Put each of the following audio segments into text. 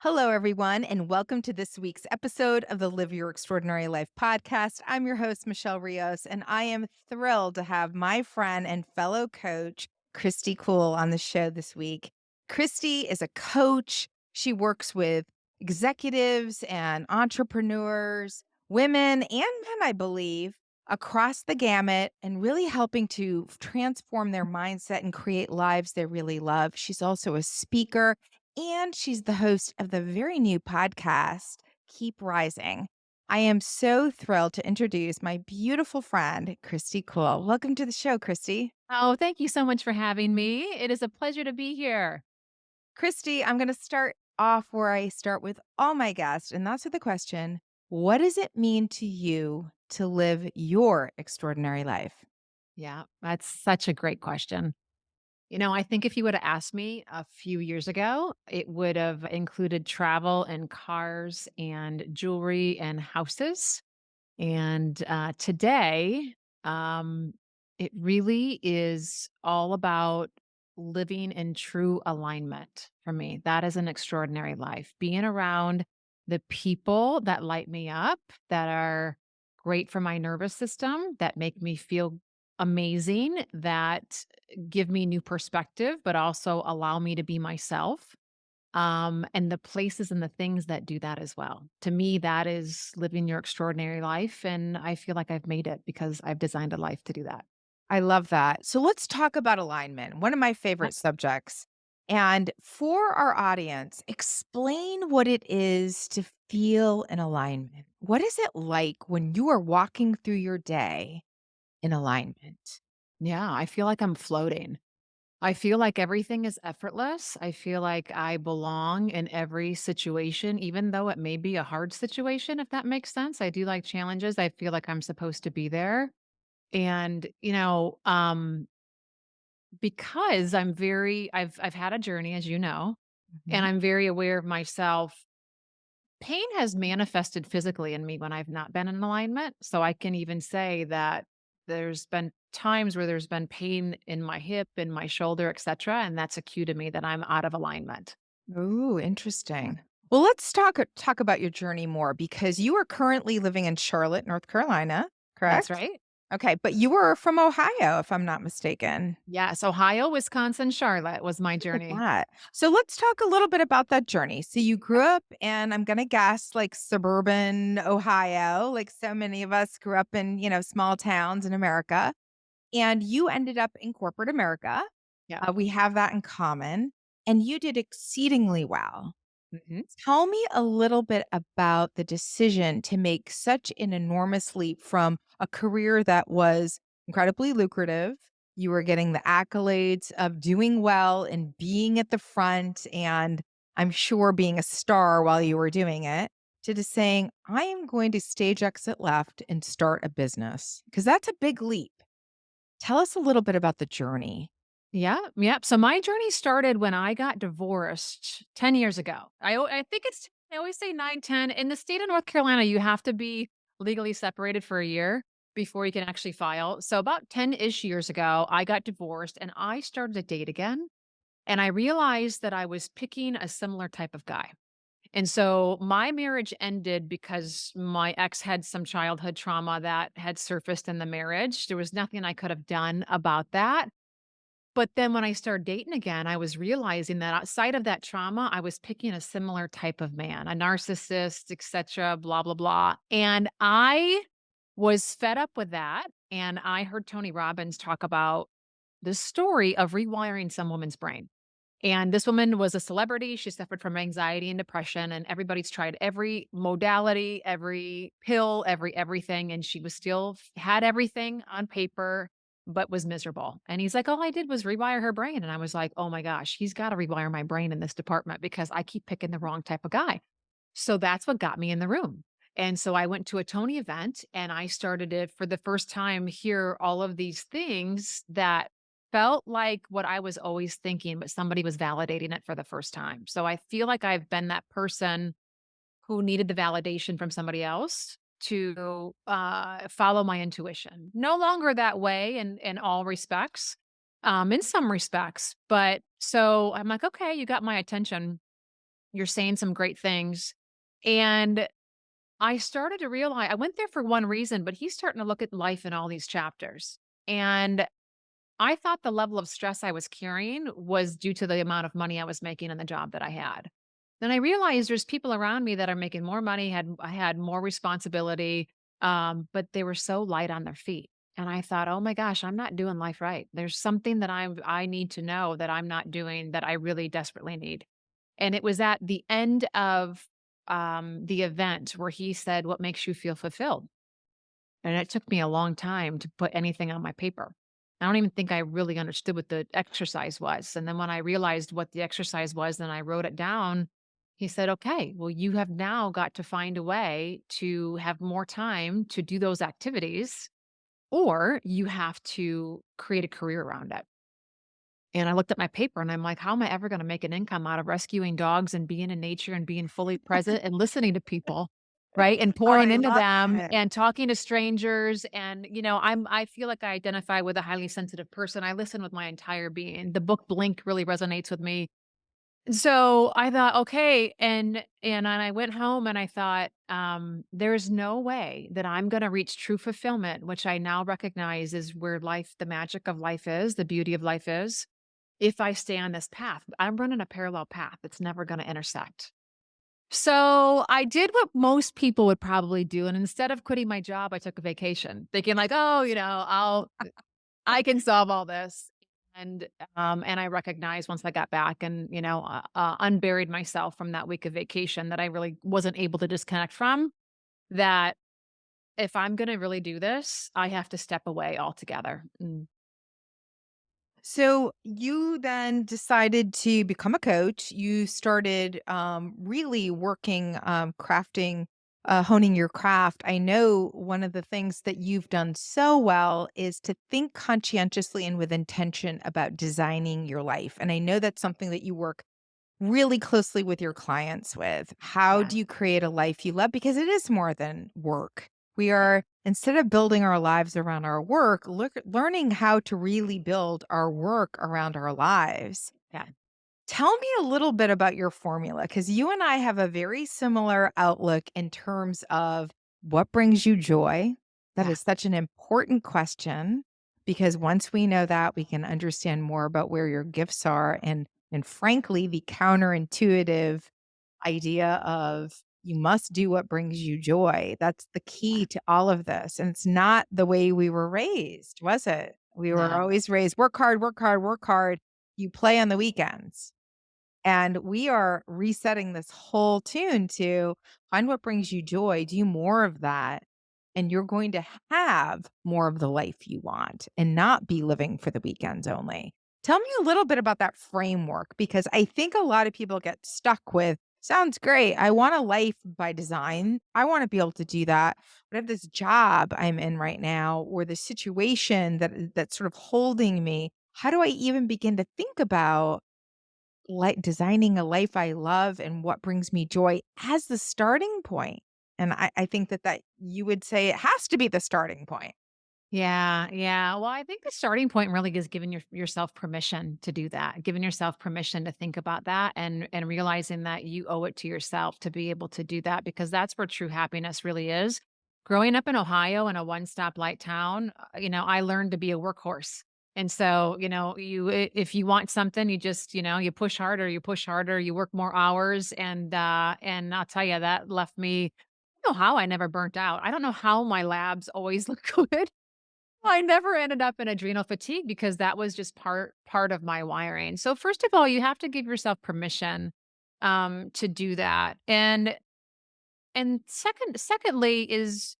Hello, everyone, and welcome to this week's episode of the Live Your Extraordinary Life podcast. I'm your host, Michelle Rios, and I am thrilled to have my friend and fellow coach, Kristy Kuhl, on the show this week. Kristy is a coach. She works with executives and entrepreneurs, women and men, I believe, across the gamut, and really helping to transform their mindset and create lives they really love. She's also a speaker and she's the host of the very new podcast, Keep Rising. I am so thrilled to introduce my beautiful friend, Kristy Kuhl. Welcome to the show, Kristy. Oh, thank you so much for having me. It is a pleasure to be here. Kristy, I'm going to start off where I start with all my guests, and that's with the question, what does it mean to you to live your extraordinary life? Yeah, that's such a great question. I think if you would have asked me a few years ago, it would have included travel and cars and jewelry and houses. And today, um, it really is all about living in true alignment for me. That is an extraordinary life. Being around the people that light me up, that are great for my nervous system, that make me feel amazing, that give me new perspective, but also allow me to be myself, and the places and the things that do that as well. To me, that is living your extraordinary life. And I feel like I've made it because I've designed a life to do that. I love that. So let's talk about alignment, one of my Yep. favorite subjects. And for our audience, explain what it is to feel in alignment. What is it like when you are walking through your day in alignment? Yeah, I feel like I'm floating. I feel like everything is effortless. I feel like I belong in every situation, even though it may be a hard situation, if that makes sense. I do like challenges. I feel like I'm supposed to be there. And, because I've had a journey, as you know, and Mhm. I'm very aware of myself. Pain has manifested physically in me when I've not been in alignment. So I can even say that there's been times where there's been pain in my hip, in my shoulder, etc. And that's a cue to me that I'm out of alignment. Ooh, interesting. Well, let's talk about your journey more because you are currently living in Charlotte, North Carolina, That's correct? right. Okay, but you were from Ohio, if I'm not mistaken. Yes. Ohio, Wisconsin, Charlotte was my Look at journey. that. So let's talk a little bit about that journey. So you grew up in, I'm gonna guess, like suburban Ohio, like so many of us grew up in, small towns in America, and you ended up in corporate America. Yeah. We have that in common, and you did exceedingly well. Hmm. Tell me a little bit about the decision to make such an enormous leap from a career that was incredibly lucrative. You were getting the accolades of doing well and being at the front, and I'm sure being a star while you were doing it, to just saying, I am going to stage exit left and start a business. Because that's a big leap. Tell us a little bit about the journey. Yeah. Yep. So my journey started when I got divorced 10 years ago. I think I always say 9, 10. In the state of North Carolina, you have to be legally separated for a year before you can actually file. So about 10 ish years ago, I got divorced and I started to date again. And I realized that I was picking a similar type of guy. And so my marriage ended because my ex had some childhood trauma that had surfaced in the marriage. There was nothing I could have done about that. But then when I started dating again, I was realizing that outside of that trauma, I was picking a similar type of man, a narcissist, etc., blah, blah, blah. And I was fed up with that. And I heard Tony Robbins talk about the story of rewiring some woman's brain. And this woman was a celebrity. She suffered from anxiety and depression, and everybody's tried every modality, every pill, everything. And she was still had everything on paper, but was miserable. And he's like, all I did was rewire her brain. And I was like, oh my gosh, he's got to rewire my brain in this department because I keep picking the wrong type of guy. So that's what got me in the room. And so I went to a Tony event and I started to, for the first time, hear all of these things that felt like what I was always thinking, but somebody was validating it for the first time. So I feel like I've been that person who needed the validation from somebody else to follow my intuition. No longer that way in all respects, in some respects. But so I'm like, okay, you got my attention. You're saying some great things." And I started to realize I went there for one reason, but he's starting to look at life in all these chapters. And I thought the level of stress I was carrying was due to the amount of money I was making in the job that I had. Then I realized there's people around me that are making more money, had more responsibility, but they were so light on their feet. And I thought, oh my gosh, I'm not doing life right. There's something that I need to know that I'm not doing that I really desperately need. And it was at the end of the event where he said, "What makes you feel fulfilled?" And it took me a long time to put anything on my paper. I don't even think I really understood what the exercise was. And then when I realized what the exercise was and I wrote it down, he said, "Okay, well, you have now got to find a way to have more time to do those activities, or you have to create a career around it." And I looked at my paper and I'm like, how am I ever going to make an income out of rescuing dogs and being in nature and being fully present and listening to people? Right. And pouring I into love them it. and talking to strangers. And, I feel like I identify with a highly sensitive person. I listen with my entire being. The book Blink really resonates with me. So I thought, okay. And then I went home and I thought, there's no way that I'm gonna reach true fulfillment, which I now recognize is where life, the magic of life is, the beauty of life is if I stay on this path. I'm running a parallel path that's never going to intersect. So I did what most people would probably do. And instead of quitting my job, I took a vacation thinking like, oh, I can solve all this. And I recognized once I got back and, unburied myself from that week of vacation that I really wasn't able to disconnect from that. If I'm going to really do this, I have to step away altogether. So you then decided to become a coach. You started really working, crafting, honing your craft. I know one of the things that you've done so well is to think conscientiously and with intention about designing your life. And I know that's something that you work really closely with your clients with. How Yeah. do you create a life you love? Because it is more than work. We are, instead of building our lives around our work, learning how to really build our work around our lives. Yeah. Tell me a little bit about your formula because you and I have a very similar outlook in terms of what brings you joy. That Yeah. is such an important question because once we know that, we can understand more about where your gifts are and frankly, the counterintuitive idea of you must do what brings you joy. That's the key to all of this. And it's not the way we were raised, was it? We were No. always raised work hard, work hard, work hard. You play on the weekends. And we are resetting this whole tune to find what brings you joy, do more of that, and you're going to have more of the life you want and not be living for the weekends only. Tell me a little bit about that framework because I think a lot of people get stuck with sounds great. I want a life by design. I want to be able to do that. But I have this job I'm in right now or the situation that's sort of holding me. How do I even begin to think about like designing a life I love and what brings me joy as the starting point. And I think that you would say it has to be the starting point. Yeah, yeah. Well, I think the starting point really is giving yourself permission to do that, giving yourself permission to think about that and realizing that you owe it to yourself to be able to do that because that's where true happiness really is. Growing up in Ohio in a one-stop light town, I learned to be a workhorse. And so, if you want something, you just, you push harder, you work more hours and I'll tell you that left me I don't know how I never burnt out. I don't know how my labs always look good. I never ended up in adrenal fatigue because that was just part of my wiring. So first of all, you have to give yourself permission to do that. And secondly is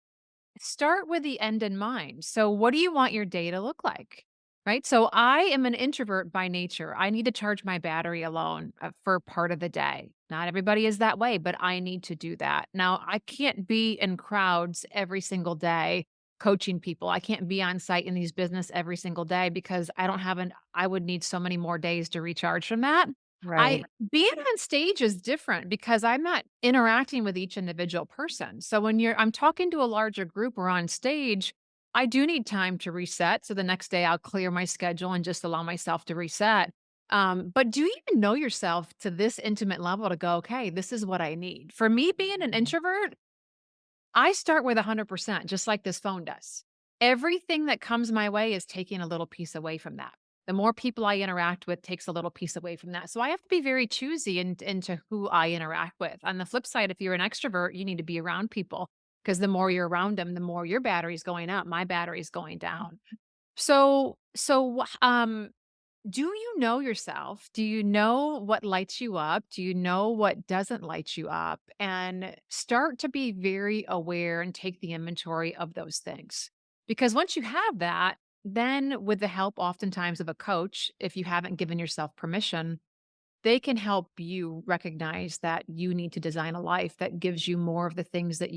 start with the end in mind. So what do you want your day to look like? Right? So I am an introvert by nature. I need to charge my battery alone for part of the day. Not everybody is that way, but I need to do that. Now, I can't be in crowds every single day coaching people. I can't be on site in these business every single day because I would need so many more days to recharge from that. I Right. being on stage is different because I'm not interacting with each individual person. So when I'm talking to a larger group or on stage, I do need time to reset. So the next day I'll clear my schedule and just allow myself to reset. But do you even know yourself to this intimate level to go, okay, this is what I need? For me, being an Mhm. introvert, I start with 100%, just like this phone does. Everything that comes my way is taking a little piece away from that. The more people I interact with takes a little piece away from that. So I have to be very choosy into who I interact with. On the flip side, if you're an extrovert, you need to be around people because the more you're around them, the more your battery's going up. My battery's going down. So, do you know yourself? Do you know what lights you up? Do you know what doesn't light you up? And start to be very aware and take the inventory of those things. Because once you have that, then with the help oftentimes of a coach, if you haven't given yourself permission, they can help you recognize that you need to design a life that gives you more of the things that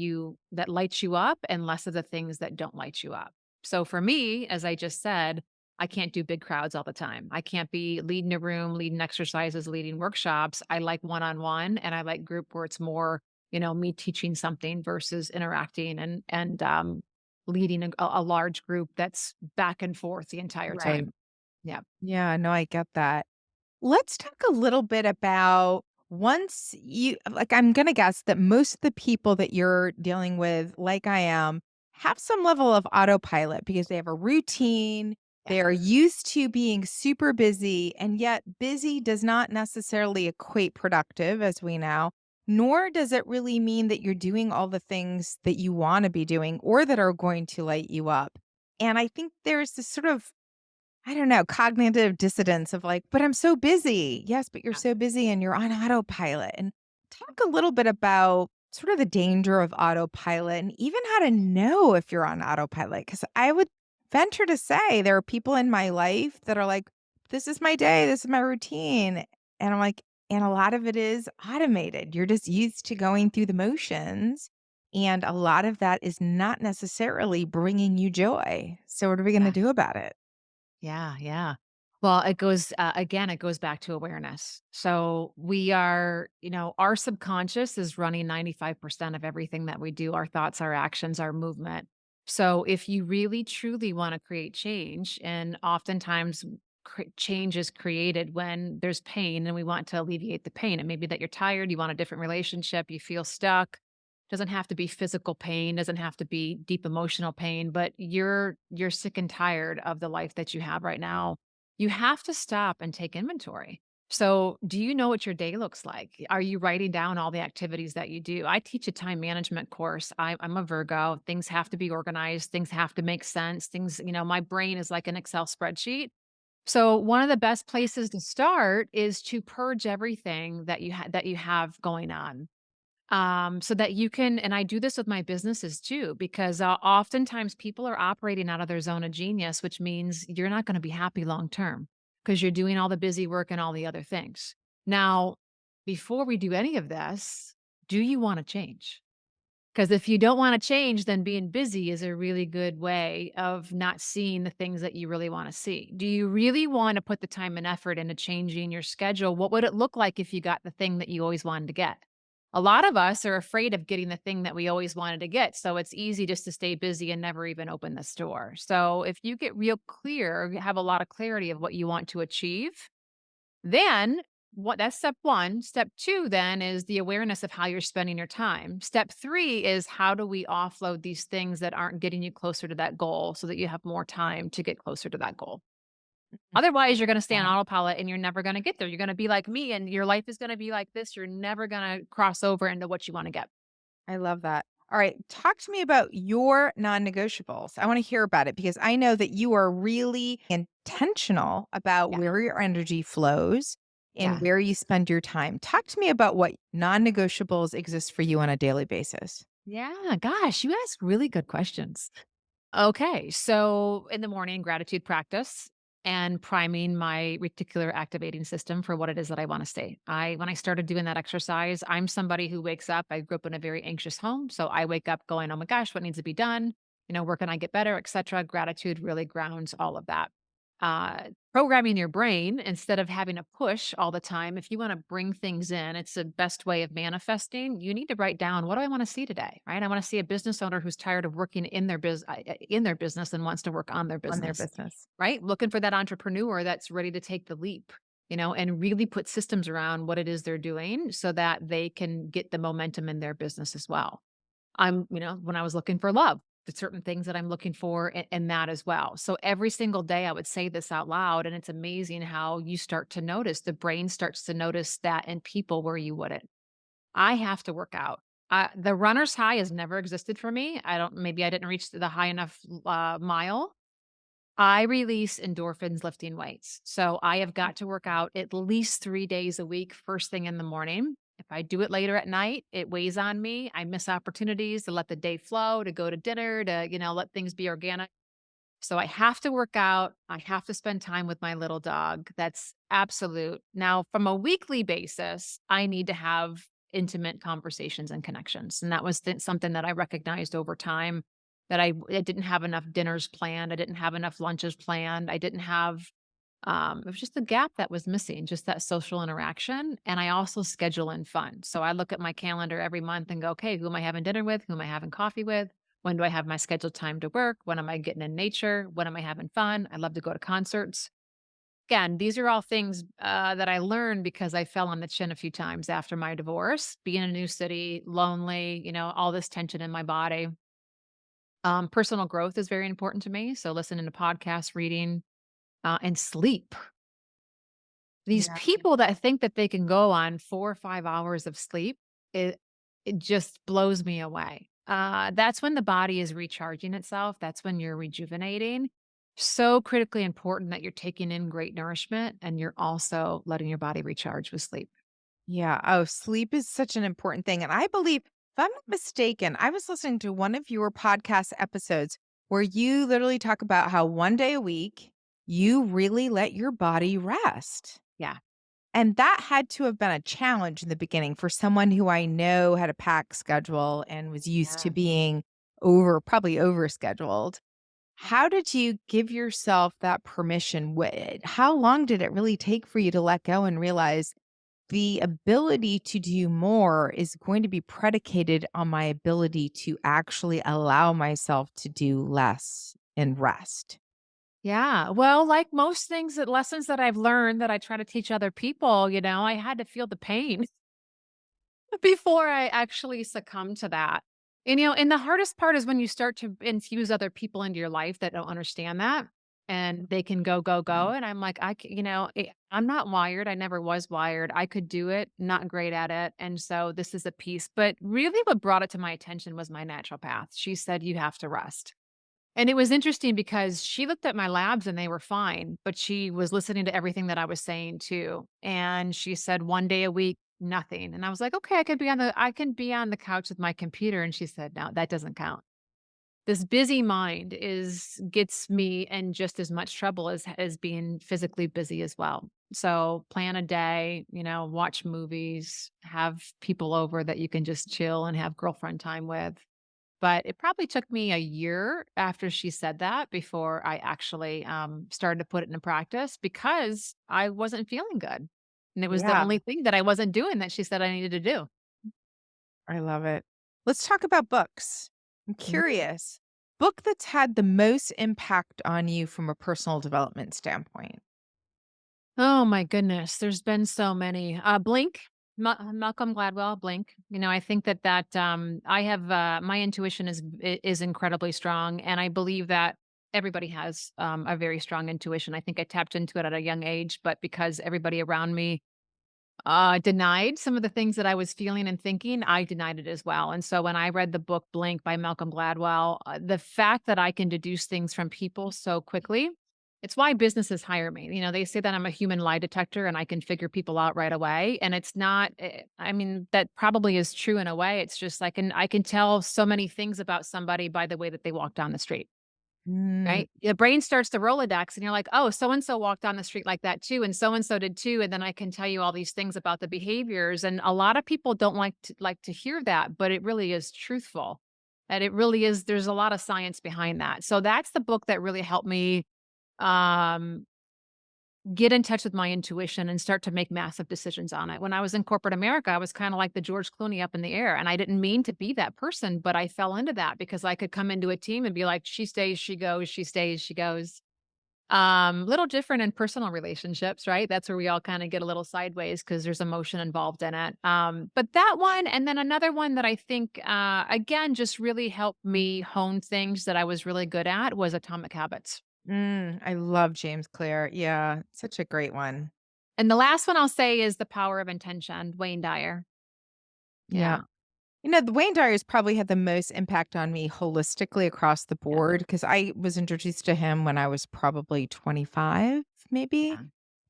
lights you up and less of the things that don't light you up. So for me, as I just said, I can't do big crowds all the time. I can't be leading a room, leading exercises, leading workshops. I like one-on-one and I like group where it's more, me teaching something versus interacting and leading a large group that's back and forth the entire Right. time. Yeah. Yeah, no, I get that. Let's talk a little bit about once you like, I'm gonna guess that most of the people that you're dealing with, like I am, have some level of autopilot because they have a routine. Yeah. They are used to being super busy, and yet busy does not necessarily equate productive, as we know, nor does it really mean that you're doing all the things that you want to be doing or that are going to light you up. And I think there's this sort of I don't know, cognitive dissonance of like, but I'm so busy. Yes, but you're Yeah. so busy and you're on autopilot. And talk a little bit about sort of the danger of autopilot and even how to know if you're on autopilot. Cause I would venture to say there are people in my life that are like, this is my day, this is my routine. And I'm like, and a lot of it is automated. You're just used to going through the motions. And a lot of that is not necessarily bringing you joy. So, what are we going to Yeah. do about it? Yeah, yeah. Well, it goes again, it goes back to awareness. So we are, our subconscious is running 95% of everything that we do, our thoughts, our actions, our movement. So if you really truly want to create change, and oftentimes change is created when there's pain and we want to alleviate the pain. It may be that you're tired, you want a different relationship, you feel stuck. Doesn't have to be physical pain, doesn't have to be deep emotional pain, but you're sick and tired of the life that you have right now. You have to stop and take inventory. So, do you know what your day looks like? Are you writing down all the activities that you do? I teach a time management course. I'm a Virgo. Things have to be organized. Things have to make sense. My brain is like an Excel spreadsheet. So, one of the best places to start is to purge everything that you have going on, so that you can, and I do this with my businesses too, because oftentimes people are operating out of their zone of genius, which means you're not going to be happy long term because you're doing all the busy work and all the other things. Now, before we do any of this, do you want to change? Because if you don't want to change, then being busy is a really good way of not seeing the things that you really want to see. Do you really want to put the time and effort into changing your schedule? What would it look like if you got the thing that you always wanted to get? A lot of us are afraid of getting the thing that we always wanted to get. So it's easy just to stay busy and never even open the store. So if you get real clear, have a lot of clarity of what you want to achieve, then what that's step 1. Step 2 then is the awareness of how you're spending your time. Step 3 is how do we offload these things that aren't getting you closer to that goal so that you have more time to get closer to that goal. Otherwise, you're going to stay on That. autopilot and you're never going to get there. You're going to be like me and your life is going to be like this. You're never going to cross over into what you want to get. I love that. All right, talk to me about your non-negotiables. I want to hear about it because I know that you are really intentional about Yeah. where your energy flows and Yeah. where you spend your time. Talk to me about what non-negotiables exist for you on a daily basis. Yeah. Gosh, you ask really good questions. Okay. So in the morning, gratitude practice and priming my reticular activating system for what it is that I want to say. When I started doing that exercise, I'm somebody who wakes up. I grew up in a very anxious home. So I wake up going, oh my gosh, what needs to be done? Where can I get better, etc. Gratitude really grounds all of that. Programming your brain instead of having to push all the time. If you want to bring things in, it's the best way of manifesting. You need to write down, what do I want to see today? Right? I want to see a business owner who's tired of working in their business and wants to work on their On their business. business. Right? Looking for that entrepreneur that's ready to take the leap. and really put systems around what it is they're doing so that they can get the momentum in their business as well. When I was looking for love, the certain things that I'm looking for in that as well. So every single day I would say this out loud, and it's amazing how you start to notice the brain starts to notice that in people where you wouldn't. I have to work out. The runner's high has never existed for me. Maybe I didn't reach the high enough mile. I release endorphins lifting weights. So I have got to work out at least 3 days a week, first thing in the morning. If I do it later at night, it weighs on me. I miss opportunities to let the day flow, to go to dinner, to, let things be organic. So I have to work out. I have to spend time with my little dog. That's absolute. Now, from a weekly basis, I need to have intimate conversations and connections. And that was something that I recognized over time that I didn't have enough dinners planned. I didn't have enough lunches planned. I didn't have, it was just a gap that was missing, just that social interaction. And I also schedule in fun. So I look at my calendar every month and go, okay, who am I having dinner with? Who am I having coffee with? When do I have my scheduled time to work? When am I getting in nature? When am I having fun? I love to go to concerts. Again, these are all things that I learned because I fell on the chin a few times after my divorce, being in a new city, lonely, all this tension in my body. Personal growth is very important to me. So listening to podcasts, reading, and sleep. These Yeah. people that think that they can go on 4 or 5 hours of sleep, it just blows me away. That's when the body is recharging itself. That's when you're rejuvenating. So critically important that you're taking in great nourishment and you're also letting your body recharge with sleep. Yeah. Oh, sleep is such an important thing. And I believe, if I'm not mistaken, I was listening to one of your podcast episodes where you literally talk about how one day a week you really let your body rest. Yeah. And that had to have been a challenge in the beginning for someone who I know had a packed schedule and was used to Yeah. being probably overscheduled. How did you give yourself that permission? How long did it really take for you to let go and realize the ability to do more is going to be predicated on my ability to actually allow myself to do less and rest? Yeah. Well, like most things that lessons that I've learned that I try to teach other people, I had to feel the pain before I actually succumb to that. And the hardest part is when you start to infuse other people into your life that don't understand that and they can go, go, go. And I'm like, I'm not wired. I never was wired. I could do it, not great at it. And so this is a piece. But really, what brought it to my attention was my naturopath. She said, you have to rest. And it was interesting because she looked at my labs and they were fine, but she was listening to everything that I was saying too. And she said 1 day a week, nothing. And I was like, okay, I can be on the couch with my computer. And she said, no, that doesn't count. This busy mind gets me in just as much trouble as being physically busy as well. So plan a day, watch movies, have people over that you can just chill and have girlfriend time with, but it probably took me a year after she said that before I actually, started to put it into practice because I wasn't feeling good. And it was the Yeah, only thing that I wasn't doing that she said I needed to do. I love it. Let's talk about books. I'm Mhm. curious. Book that's had the most impact on you from a personal development standpoint. Oh my goodness, there's been so many. Blink, Malcolm Gladwell, Blink. I think I have, my intuition is incredibly strong, and I believe that everybody has, a very strong intuition. I think I tapped into it at a young age, but because everybody around me denied some of the things that I was feeling and thinking, I denied it as well. And so when I read the book Blink by Malcolm Gladwell, the fact that I can deduce things from people so quickly, it's why businesses hire me. They say that I'm a human lie detector and I can figure people out right away. And it's not, I mean, that probably is true in a way. It's just like, I can tell so many things about somebody by the way that they walk down the street. Mm, Right? The brain starts to Rolodex and you're like, "Oh, so and so walked down the street like that too, and so did too." And then I can tell you all these things about the behaviors, and a lot of people don't like to hear that, but it really is truthful. And it really is there's a lot of science behind that. So that's the book that really helped me um get in touch with my intuition and start to make massive decisions on it. When I was in corporate America, I was kind of like the George Clooney up in the air. And I didn't mean to be that person, but I fell into that because I could come into a team and be like, she stays, she goes, she stays, she goes. Little different in personal relationships, right? That's where we all kind of get a little sideways because there's emotion involved in it. But that one, and then another one that I think, again, just really helped me hone things that I was really good at was Atomic Habits. I love James Clear. Yeah, such a great one. And the last one I'll say is The Power of Intention, Wayne Dyer. Yeah. Yeah. The Wayne Dyer's probably had the most impact on me holistically across the Yeah. board because I was introduced to him when I was probably 25, maybe. Yeah.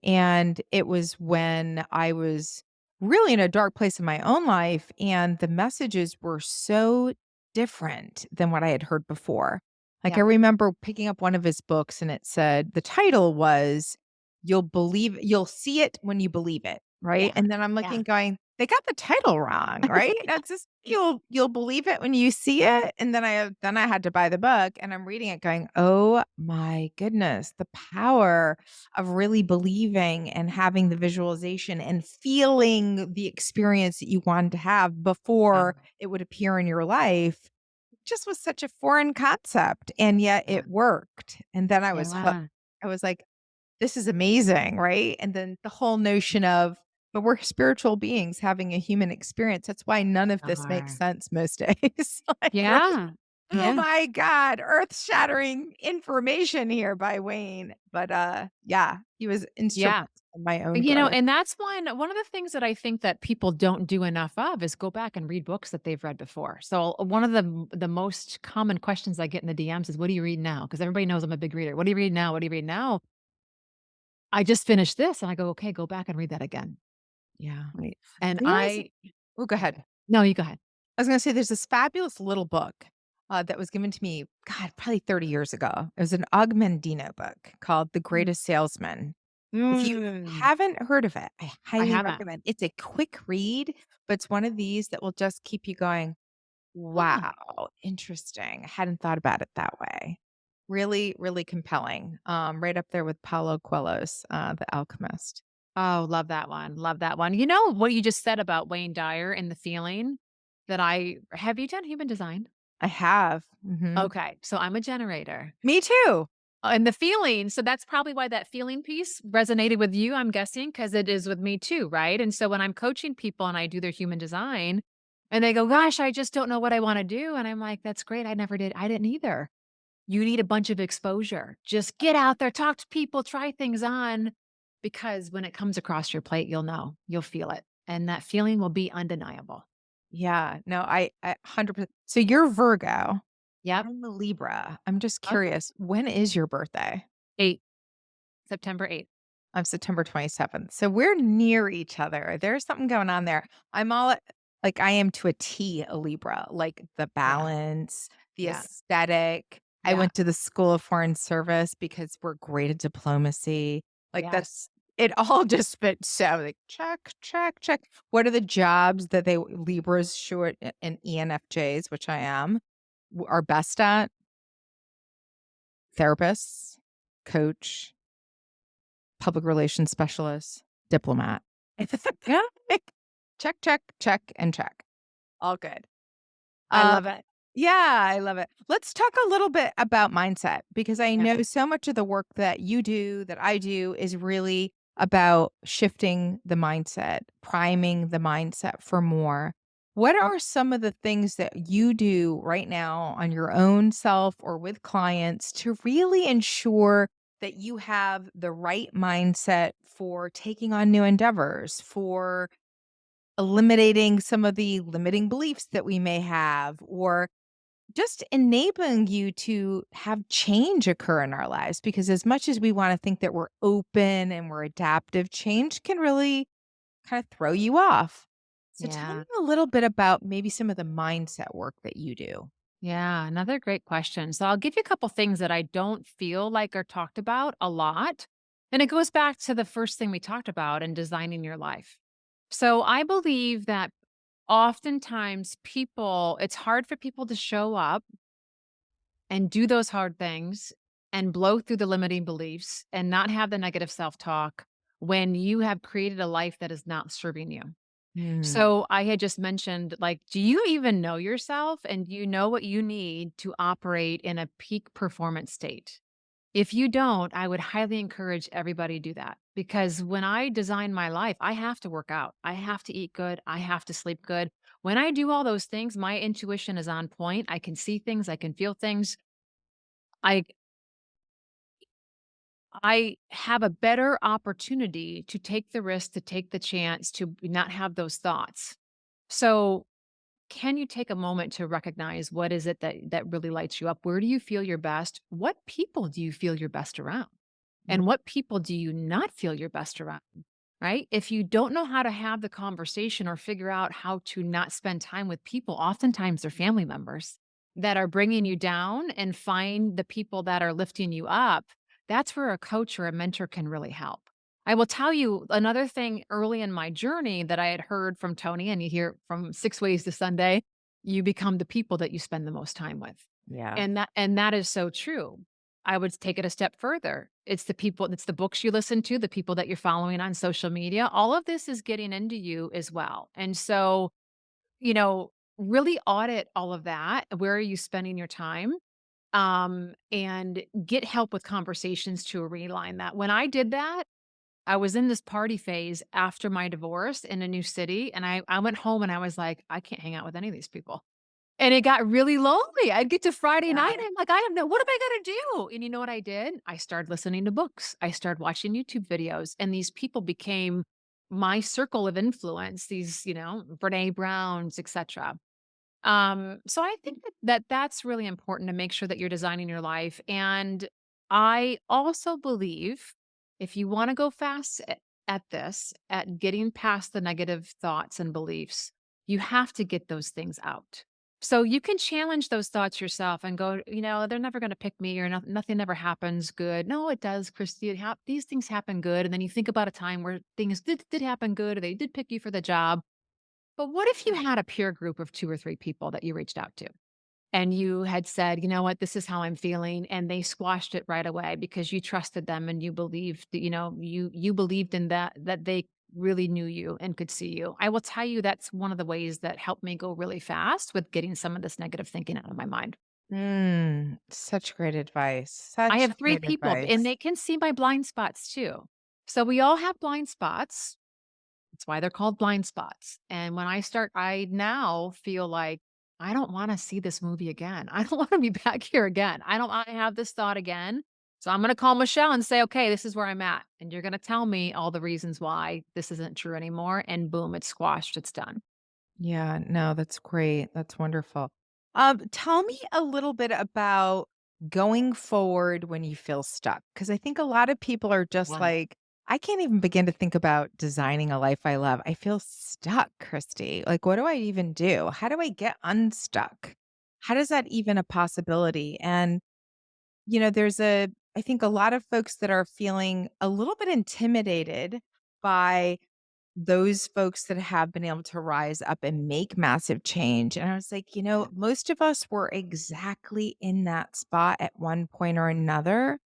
And it was when I was really in a dark place in my own life, and the messages were so different than what I had heard before. Like, I Yeah. remember picking up one of his books, and it said the title was You'll See It When You Believe It, right? Yeah. And then I'm Yeah. looking going, they got the title wrong, right? That's just you'll believe it when you see it. And then I had to buy the book, and I'm reading it going, "Oh my goodness, the power of really believing and having the visualization and feeling the experience that you wanted to have Yeah. before it would appear in your life." Just was such a foreign concept, and yet Yeah. it worked. And then I was hooked. Yeah. I was like, this is amazing, right? And then the whole notion of, but we're spiritual beings having a human experience. That's why none of this makes Are. sense most days. Like, we're like, Yeah. oh Yeah. my God, earth-shattering information here by Wayne. But yeah, he was instrumental Yeah. in my own You know, growth. and that's one of the things that I think that people don't do enough of is go back and read books that they've read before. So one of the most common questions I get in the DMs is, "What do you read now?" Because everybody knows I'm a big reader. "What do you read now? What do you read now?" "I just finished this," and I go, "Okay, go back and read that again." Yeah. Right? And There is I Oh, go ahead. No, you go ahead. I was gonna say there's this fabulous little book, that was given to me, God, probably 30 years ago. It was an Augmendino book called The Mm. Greatest Salesman. If you Mm. haven't heard of it, I I highly haven't. recommend. It's a quick read, but it's one of these that will just keep you going, "Wow, interesting. I hadn't thought about it that way." Really, really compelling. Right up there with Paulo Coelho's, The Alchemist. Oh, love that one, love that one. You know what you just said about Wayne Dyer and the feeling that I have you done human design? I have. Mhm. Okay, so I'm a generator. Me too. And the feeling, so that's probably why that feeling piece resonated with you, I'm guessing, because it is with me too, right? And so when I'm coaching people and I do their human design and they go, "Gosh, I just don't know what I wanna do." And I'm like, "That's great. I never did. I didn't either." You need a bunch of exposure. Just get out there, talk to people, try things on, because when it comes across your plate, you'll know, you'll feel it, and that feeling will be undeniable. Yeah. No, I 100%. So you're Virgo. Yep. I'm a Libra. I'm just Okay. curious, when is your birthday? 8, September 8th. I'm September 27th. So we're near each other. There's something going on there. I'm all like I am to a T a Libra, like the Yeah, balance, the yeah, aesthetic. I yeah, went to the School of Foreign Service because we're great at diplomacy. Like yes. that's it all just fits so like check, check, check. What are the jobs that they Libras short and ENFJs, which I am, are best at? Therapists, coach, public relations specialist, diplomat. Yeah. Check, check, check, and check. All good. I Uh, love it. yeah, I love it. Let's talk a little bit about mindset because I Yep, know so much of the work that you do, that I do, is really about shifting the mindset, priming the mindset for more. What are some of the things that you do right now on your own self or with clients to really ensure that you have the right mindset for taking on new endeavors, for eliminating some of the limiting beliefs that we may have, or just enabling you to have change occur in our lives? Because as much as we want to think that we're open and we're adaptive, change can really kind of throw you off. So tell me yeah, a little bit about maybe some of the mindset work that you do. yeah, another great question. So I'll give you a couple things that I don't feel like are talked about a lot, and it goes back to the first thing we talked about in designing your life. So I believe that oftentimes people it's hard for people to show up and do those hard things and blow through the limiting beliefs and not have the negative self-talk when you have created a life that is not serving you. Mm. So I had just mentioned, like, do you even know yourself and do you know what you need to operate in a peak performance state? If you don't, I would highly encourage everybody to do that because when I design my life, I have to work out. I have to eat good. I have to sleep good. When I do all those things, my intuition is on point. I can see things, I can feel things. I I have a better opportunity to take the risk, to take the chance, to not have those thoughts. So, can you take a moment to recognize what is it that really lights you up? Where do you feel your best? What people do you feel your best around? Mm. And what people do you not feel your best around? Right? If you don't know how to have the conversation or figure out how to not spend time with people, oftentimes they're family members that are bringing you down, and find the people that are lifting you up. That's where a coach or a mentor can really help. I will tell you another thing early in my journey that I had heard from Tony, and you hear from 6 Ways to Sunday, you become the people that you spend the most time with. Yeah. And that is so true. I would take it a step further. It's the books you listen to, the people that you're following on social media. All of this is getting into you as well. And so, really audit all of that. Where are you spending your time? And get help with conversations to realign that. When I did that, I was in this party phase after my divorce in a new city. And I went home and I was like, I can't hang out with any of these people. And it got really lonely. I'd get to Friday night, and I'm like, "I have no what am I gonna do?" And you know what I did? I started listening to books. I started watching YouTube videos, and these people became my circle of influence, these, Brené Browns, etcetera. So I think that's really important to make sure that you're designing your life. And I also believe if you want to go fast at this, at getting past the negative thoughts and beliefs, you have to get those things out. So you can challenge those thoughts yourself and go, they're never going to pick me, or nothing ever happens good. No, it does, Christy. These things happen good. And then you think about a time where things did happen good, or they did pick you for the job. But what if you had a peer group of 2 or 3 people that you reached out to and you had said, "You know what? This is how I'm feeling," and they squashed it right away because you trusted them and you believed that, you believed in that they really knew you and could see you. I will tell you that's one of the ways that helped me go really fast with getting some of this negative thinking out of my mind. Such great advice. I Such have 3 great people, and advice. they can see my blind spots too. So we all have blind spots. That's why they're called blind spots. And I now feel like I don't want to see this movie again. I don't want to be back here again. I don't want to have this thought again. So I'm going to call Michelle and say, okay, this is where I'm at. And you're going to tell me all the reasons why this isn't true anymore. And boom, it's squashed. It's done. Yeah, no, that's great. That's wonderful. Tell me a little bit about going forward when you feel stuck. Because I think a lot of people are just like, I can't even begin to think about designing a life I love. I feel stuck, Christy. Like, what do I even do? How do I get unstuck? How does that even a possibility? And, I think a lot of folks that are feeling a little bit intimidated by those folks that have been able to rise up and make massive change. And I was like, most of us were exactly in that spot at one point or another.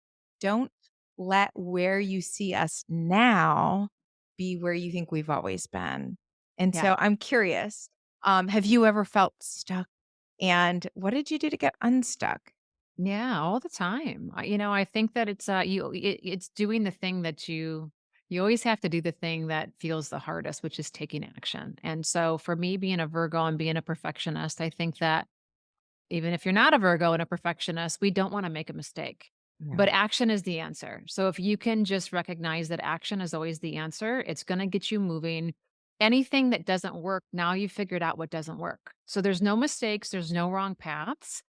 Don't let where you see us now be where you think we've always been. And Yeah. so I'm curious, have you ever felt stuck? And what did you do to get unstuck? Yeah, all the time. I think that it's doing the thing that you always have to do the thing that feels the hardest, which is taking action. And so for me being a Virgo and being a perfectionist, I think that even if you're not a Virgo and a perfectionist, we don't want to make a mistake. Yeah. But action is the answer. So if you can just recognize that action is always the answer, it's going to get you moving. Anything that doesn't work, now you figured out what doesn't work. So there's no mistakes, there's no wrong paths.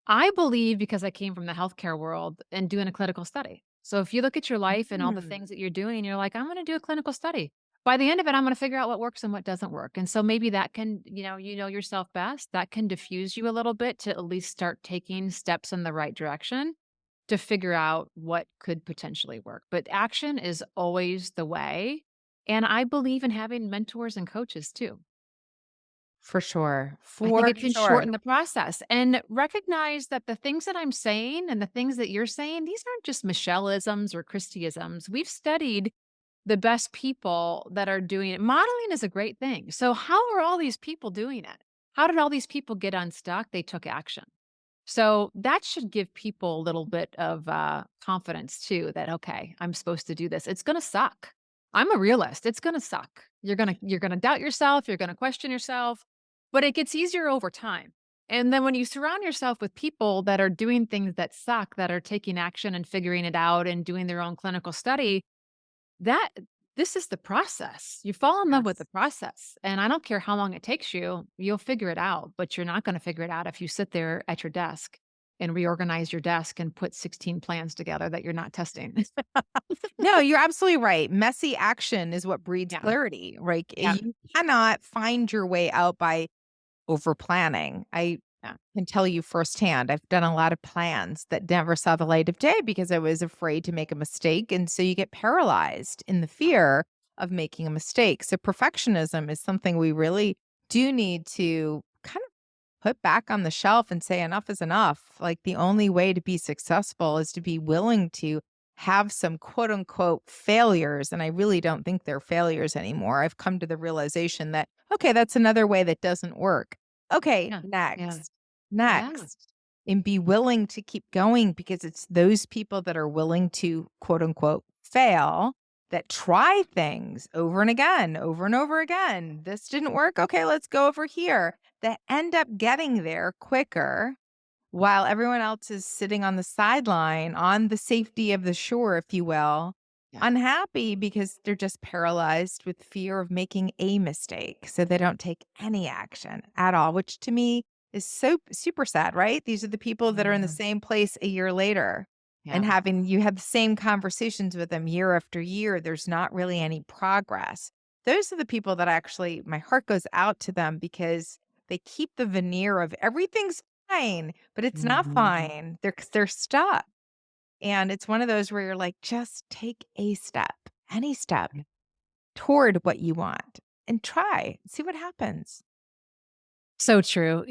I believe because I came from the healthcare world and doing a clinical study. So if you look at your life and all the Mm. things that you're doing, you're like, I'm going to do a clinical study. By the end of it, I'm going to figure out what works and what doesn't work. And so maybe that can, you know yourself best. That can diffuse you a little bit to at least start taking steps in the right direction to figure out what could potentially work. But action is always the way. And I believe in having mentors and coaches too. For sure. I think For it can sure. shorten the process and recognize that the things that I'm saying and the things that you're saying, these aren't just Michelleisms or Christyisms. We've studied the best people that are doing it. Modeling is a great thing. So how are all these people doing it? How did all these people get unstuck? They took action. So that should give people a little bit of confidence too that, okay, I'm supposed to do this. It's going to suck. I'm a realist. It's going to suck. You're going to doubt yourself. You're going to question yourself, but it gets easier over time. And then when you surround yourself with people that are doing things that suck, that are taking action and figuring it out and doing their own clinical study, that this is the process. You fall in love with the Yes. process, and I don't care how long it takes you, you'll figure it out, but you're not gonna figure it out if you sit there at your desk and reorganize your desk and put 16 plans together that you're not testing. No, you're absolutely right. Messy action is what breeds Yeah, clarity, right? yeah, You cannot find your way out by over planning. I yeah, can tell you firsthand, I've done a lot of plans that never saw the light of day because I was afraid to make a mistake. And so you get paralyzed in the fear of making a mistake. So perfectionism is something we really do need to kind of put back on the shelf and say enough is enough. Like the only way to be successful is to be willing to have some quote unquote failures. And I really don't think they're failures anymore. I've come to the realization that, okay, that's another way that doesn't work. Okay, yeah, yeah, yeah. next. And be willing to keep going because it's those people that are willing to quote unquote fail that try things over and over again. This didn't work. Okay, let's go over here that end up getting there quicker while everyone else is sitting on the sideline on the safety of the shore, if you will, Yeah. unhappy because they're just paralyzed with fear of making a mistake. So they don't take any action at all, which to me is so super sad, right? These are the people that are in the Yeah. same place a year later and Yeah. having you have the same conversations with them year after year. There's not really any progress. Those are the people that actually my heart goes out to them because they keep the veneer of everything's fine, but it's not Mhm. fine. They're stuck. And it's one of those where you're like, just take a step, any step toward what you want and try, see what happens. So true.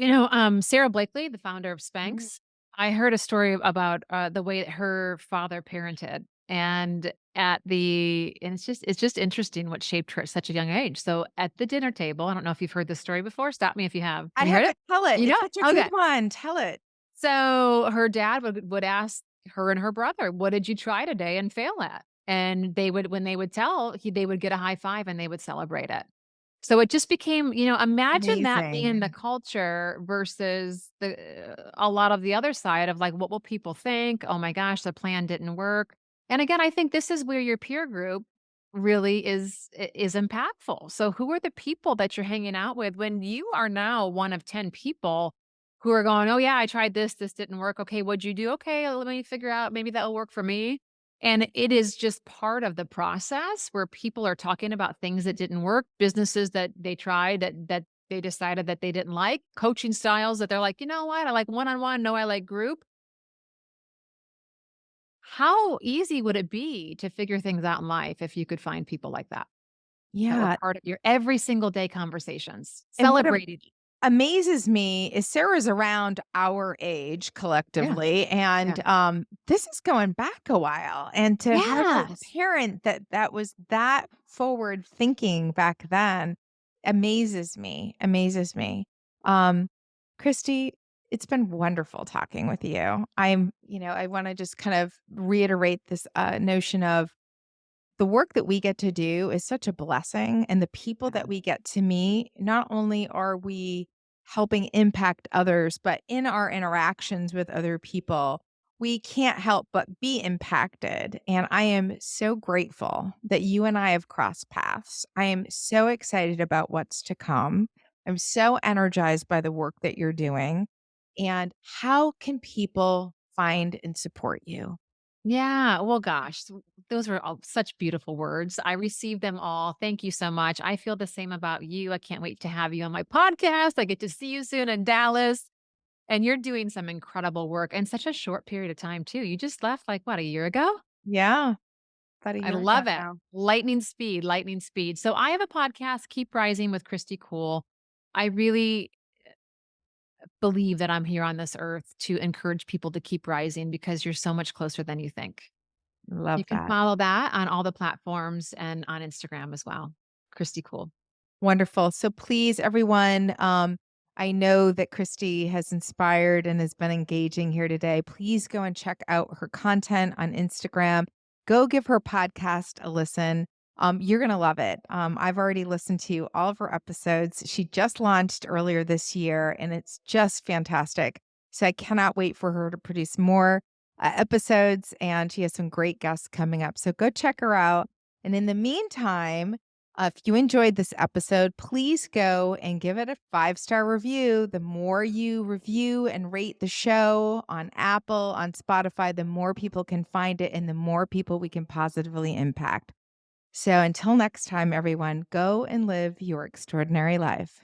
Sarah Blakely, the founder of Mm. Spanx, I heard a story about the way that her father parented, and it's just interesting what shaped her at such a young age. So at the dinner table, I don't know if you've heard this story before. Stop me if you have. I Have you heard it? haven't tell it. You know It's it? such a good Okay. one. Tell it. So her dad would ask her and her brother, "What did you try today and fail at?" And they would when they would tell, they would get a high five and they would celebrate it. So it just became, imagine that being the Amazing. culture versus a lot of the other side of like, what will people think? Oh my gosh, the plan didn't work. And again, I think this is where your peer group really is impactful. So who are the people that you're hanging out with when you are now one of 10 people who are going, "Oh yeah, I tried this, this didn't work. Okay, what'd you do? Okay, let me figure out maybe that'll work for me." And it is just part of the process where people are talking about things that didn't work, businesses that they tried that they decided that they didn't like, coaching styles that they're like, "You know what? I like one-on-one, no, I like group." How easy would it be to figure things out in life if you could find people like that were Yeah. part of your every single day conversations, And what celebrating? amazes me is Sarah's around our age Yeah, collectively, yeah. and, this is going back a while, and to have a Yes. parent that was that forward thinking back then amazes me. Um, Christy, it's been wonderful talking with you. I wanna just kind of reiterate this, notion of the work that we get to do is such a blessing, and the people Yeah. that we get to meet, not only are we helping impact others, but in our interactions with other people, we can't help but be impacted. And I am so grateful that you and I have crossed paths. I am so excited about what's to come. I'm so energized by the work that you're doing. And how can people find and support you? Yeah, well, gosh, those were all such beautiful words. I received them all. Thank you so much. I feel the same about you. I can't wait to have you on my podcast. I get to see you soon in Dallas, and you're doing some incredible work in such a short period of time, too. You just left like what, a year ago? Yeah, about a I year ago love it. now. Lightning speed, lightning speed. So I have a podcast, Keep Rising with Kristy Kuhl. I really believe that I'm here on this earth to encourage people to keep rising because you're so much closer than you think. You Love can that. follow that on all the platforms and on Instagram as well. Kristy Kuhl. Wonderful. So please, everyone, I know that Kristy has inspired and has been engaging here today. Please go and check out her content on Instagram. Go give her podcast a listen. You're going to love it. I've already listened to all of her episodes. She just launched earlier this year, and it's just fantastic. So I cannot wait for her to produce more episodes, and she has some great guests coming up. So go check her out. And in the meantime, if you enjoyed this episode, please go and give it a 5-star review. The more you review and rate the show on Apple, on Spotify, the more people can find it and the more people we can positively impact. So until next time, everyone, go and live your extraordinary life.